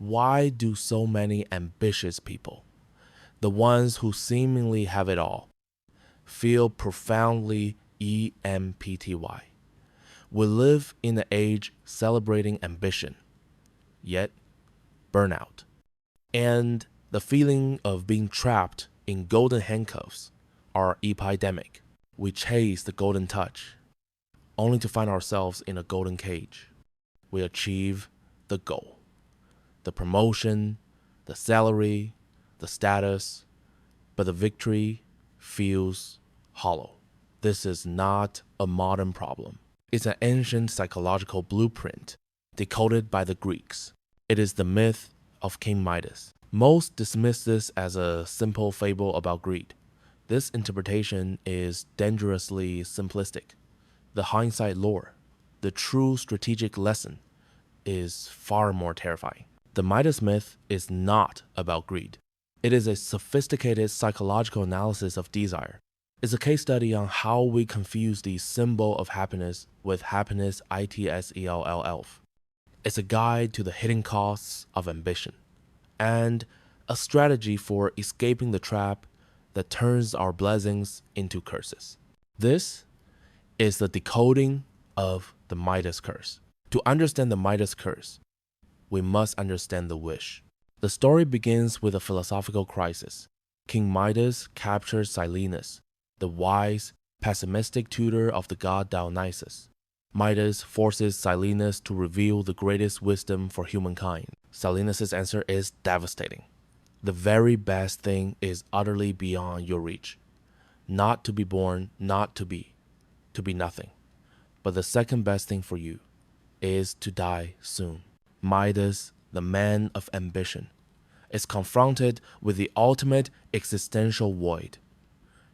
Why do so many ambitious people, the ones who seemingly have it all, feel profoundly empty? We live in an age celebrating ambition, yet burnout, and the feeling of being trapped in golden handcuffs are epidemic. We chase the golden touch, only to find ourselves in a golden cage. We achieve the goal, the promotion, the salary, the status, but the victory feels hollow. This is not a modern problem. It's an ancient psychological blueprint decoded by the Greeks. It is the myth of King Midas. Most dismiss this as a simple fable about greed. This interpretation is dangerously simplistic. The hindsight lore, the true strategic lesson, is far more terrifying. The Midas myth is not about greed. It is a sophisticated psychological analysis of desire. It's a case study on how we confuse the symbol of happiness with happiness ITSELL. It's a guide to the hidden costs of ambition and a strategy for escaping the trap that turns our blessings into curses. This is the decoding of the Midas Curse. To understand the Midas Curse, we must understand the wish. The story begins with a philosophical crisis. King Midas captures Silenus, the wise, pessimistic tutor of the god Dionysus. Midas forces Silenus to reveal the greatest wisdom for humankind. Silenus' answer is devastating. The very best thing is utterly beyond your reach. Not to be born, not to be nothing. But the second best thing for you is to die soon. Midas, the man of ambition, is confronted with the ultimate existential void.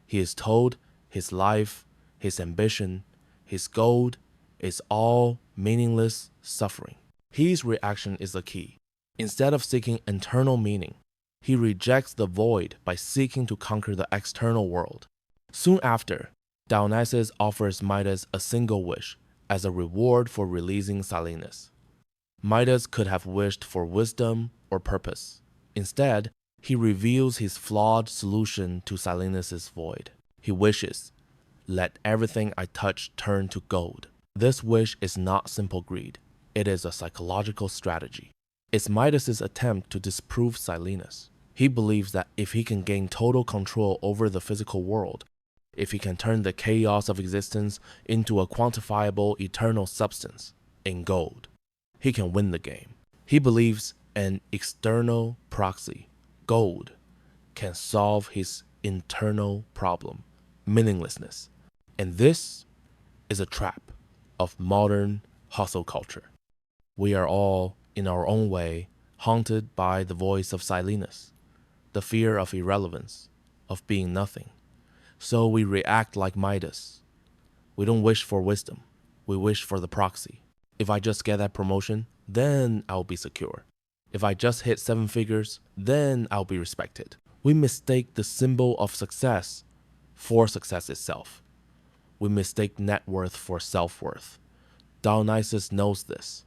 He is told his life, his ambition, his gold is all meaningless suffering. His reaction is the key. Instead of seeking internal meaning, he rejects the void by seeking to conquer the external world. Soon after, Dionysus offers Midas a single wish as a reward for releasing Silenus. Midas could have wished for wisdom or purpose. Instead, he reveals his flawed solution to Silenus' void. He wishes, "Let everything I touch turn to gold." This wish is not simple greed. It is a psychological strategy. It's Midas' attempt to disprove Silenus. He believes that if he can gain total control over the physical world, if he can turn the chaos of existence into a quantifiable eternal substance in gold, he can win the game. He believes an external proxy, gold, can solve his internal problem, meaninglessness. And this is a trap of modern hustle culture. We are all, in our own way, haunted by the voice of Silenus, the fear of irrelevance, of being nothing. So we react like Midas. We don't wish for wisdom. We wish for the proxy. If I just get that promotion, then I'll be secure. If I just hit 7 figures, then I'll be respected. We mistake the symbol of success for success itself. We mistake net worth for self-worth. Dionysus knows this,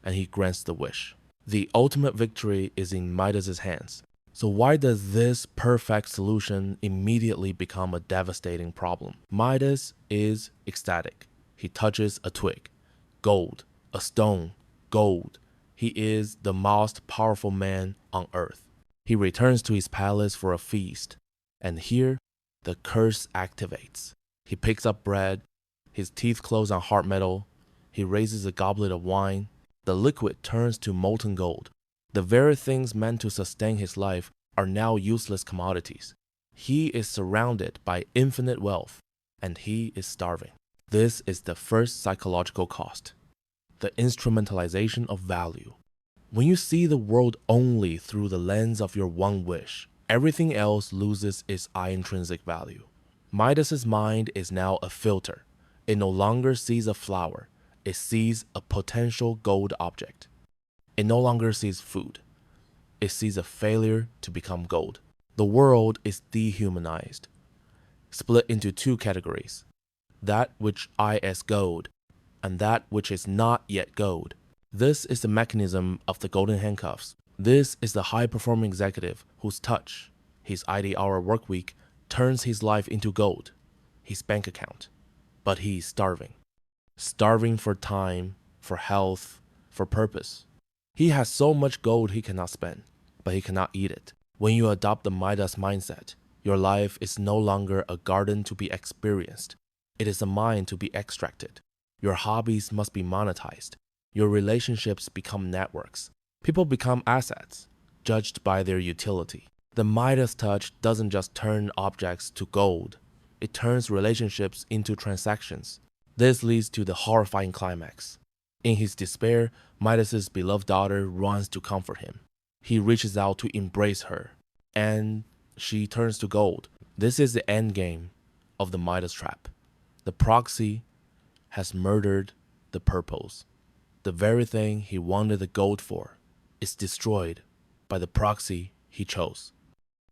and he grants the wish. The ultimate victory is in Midas' hands. So why does this perfect solution immediately become a devastating problem? Midas is ecstatic. He touches a twig, gold, a stone, gold. He is the most powerful man on earth. He returns to his palace for a feast, and here the curse activates. He picks up bread, his teeth close on hard metal, he raises a goblet of wine. The liquid turns to molten gold. The very things meant to sustain his life are now useless commodities. He is surrounded by infinite wealth, and he is starving. This is the first psychological cost, the instrumentalization of value. When you see the world only through the lens of your one wish, everything else loses its intrinsic value. Midas' mind is now a filter. It no longer sees a flower. It sees a potential gold object. It no longer sees food. It sees a failure to become gold. The world is dehumanized, split into 2 categories, that which is gold and that which is not yet gold. This is the mechanism of the golden handcuffs. This is the high-performing executive whose touch, his 80-hour work week, turns his life into gold, his bank account. But he is starving. Starving for time, for health, for purpose. He has so much gold he cannot spend, but he cannot eat it. When you adopt the Midas mindset, your life is no longer a garden to be experienced. It is a mine to be extracted. Your hobbies must be monetized. Your relationships become networks. People become assets, judged by their utility. The Midas touch doesn't just turn objects to gold. It turns relationships into transactions. This leads to the horrifying climax. In his despair, Midas's beloved daughter runs to comfort him. He reaches out to embrace her, and she turns to gold. This is the end game of the Midas trap. The proxy has murdered the purpose. The very thing he wanted the gold for is destroyed by the proxy he chose.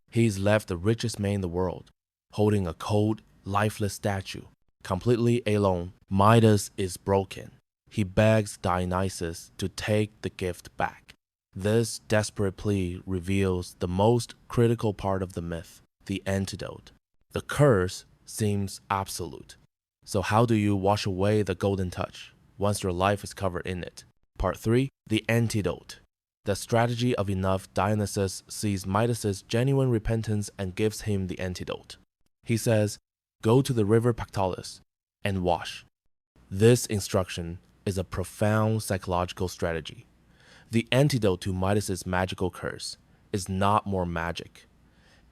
He is left the richest man in the world, holding a cold, lifeless statue. Completely alone, Midas is broken. He begs Dionysus to take the gift back. This desperate plea reveals the most critical part of the myth, the antidote. The curse seems absolute. So how do you wash away the golden touch once your life is covered in it? Part 3. The antidote. The strategy of enough. Dionysus sees Midas's genuine repentance and gives him the antidote. He says, "Go to the river Pactolus and wash." This instruction is a profound psychological strategy. The antidote to Midas's magical curse is not more magic.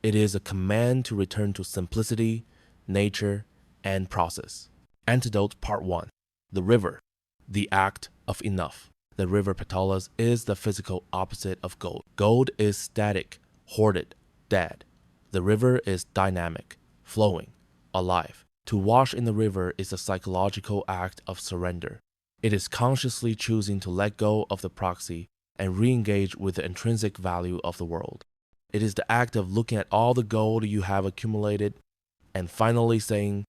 It is a command to return to simplicity, nature, and process. Antidote Part 1. The river, the act of enough. The river Pactolus is the physical opposite of gold. Gold is static, hoarded, dead. The river is dynamic, flowing, alive. To wash in the river is a psychological act of surrender. It is consciously choosing to let go of the proxy and re-engage with the intrinsic value of the world. It is the act of looking at all the gold you have accumulated and finally saying,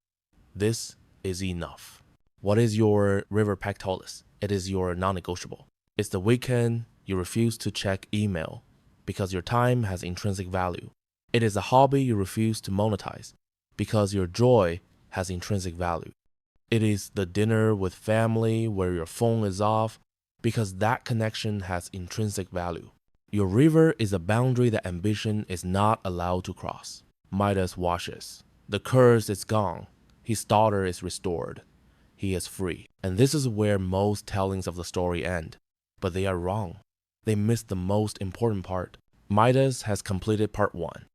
"This is enough." What is your river Pactolus? It is your non-negotiable. It's the weekend you refuse to check email because your time has intrinsic value. It is a hobby you refuse to monetize because your joy has intrinsic value. It is the dinner with family where your phone is off because that connection has intrinsic value. Your river is a boundary that ambition is not allowed to cross. Midas washes. The curse is gone. His daughter is restored. He is free. And this is where most tellings of the story end. But they are wrong. They miss the most important part. Midas has completed part 1,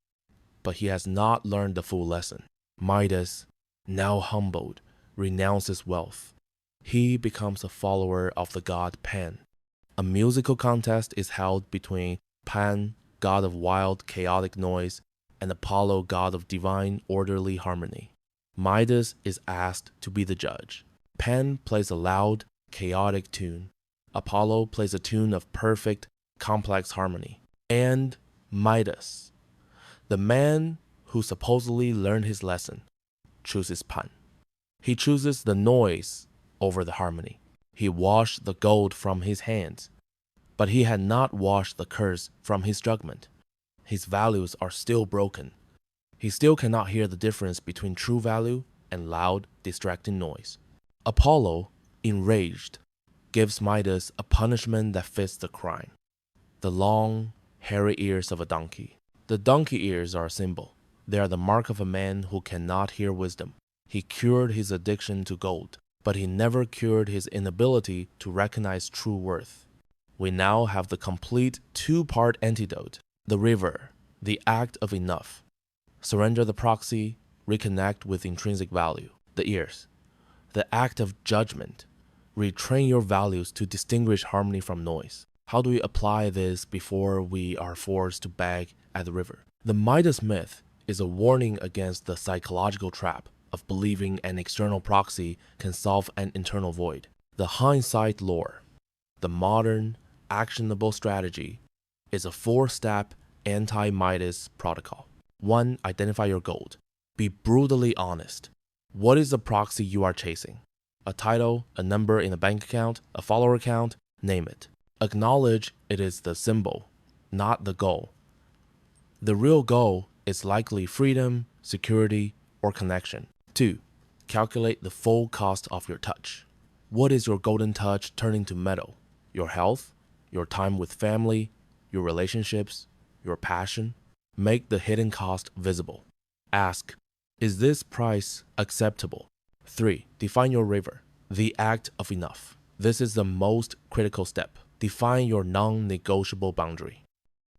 but he has not learned the full lesson. Midas, now humbled, renounces wealth. He becomes a follower of the god Pan. A musical contest is held between Pan, god of wild, chaotic noise, and Apollo, god of divine, orderly harmony. Midas is asked to be the judge. Pan plays a loud, chaotic tune. Apollo plays a tune of perfect, complex harmony. And Midas, the man who supposedly learned his lesson, chooses Pan. He chooses the noise over the harmony. He washed the gold from his hands, but he had not washed the curse from his judgment. His values are still broken. He still cannot hear the difference between true value and loud, distracting noise. Apollo, enraged, gives Midas a punishment that fits the crime: the long, hairy ears of a donkey. The donkey ears are a symbol. They are the mark of a man who cannot hear wisdom. He cured his addiction to gold, but he never cured his inability to recognize true worth. We now have the complete 2-part antidote: the river, the act of enough. Surrender the proxy, reconnect with intrinsic value. The ears, the act of judgment. Retrain your values to distinguish harmony from noise. How do we apply this before we are forced to beg at the river? The Midas myth is a warning against the psychological trap of believing an external proxy can solve an internal void. The hindsight lore, the modern, actionable strategy, is a 4-step anti-Midas protocol. 1. Identify your gold. Be brutally honest. What is the proxy you are chasing? A title, a number in a bank account, a follower count, name it. Acknowledge it is the symbol, not the goal. The real goal is likely freedom, security, or connection. 2. Calculate the full cost of your touch. What is your golden touch turning to metal? Your health? Your time with family? Your relationships? Your passion? Make the hidden cost visible. Ask, is this price acceptable? 3. Define your river, the act of enough. This is the most critical step. Define your non-negotiable boundary.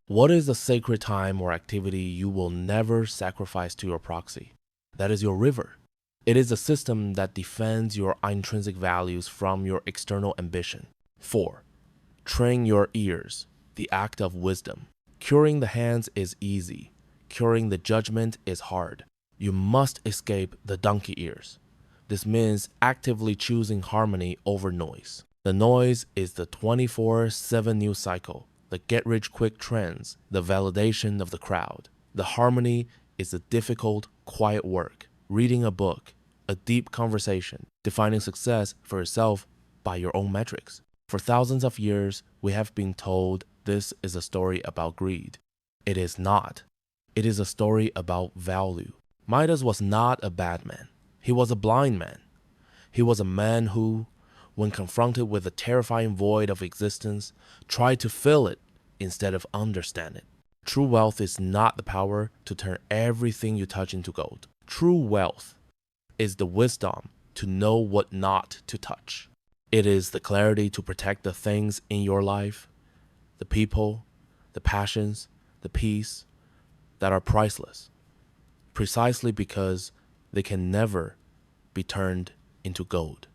What is a sacred time or activity you will never sacrifice to your proxy? That is your river. It is a system that defends your intrinsic values from your external ambition. 4. Train your ears, the act of wisdom. Curing the hands is easy. Curing the judgment is hard. You must escape the donkey ears. This means actively choosing harmony over noise. The noise is the 24/7 news cycle, the get-rich-quick trends, the validation of the crowd. The harmony is the difficult, quiet work, reading a book, a deep conversation, defining success for yourself by your own metrics. For thousands of years, we have been told this is a story about greed. It is not. It is a story about value. Midas was not a bad man. He was a blind man. He was a man who, when confronted with the terrifying void of existence, tried to fill it instead of understand it. True wealth is not the power to turn everything you touch into gold. True wealth is the wisdom to know what not to touch. It is the clarity to protect the things in your life, the people, the passions, the peace that are priceless, precisely because they can never be turned into gold.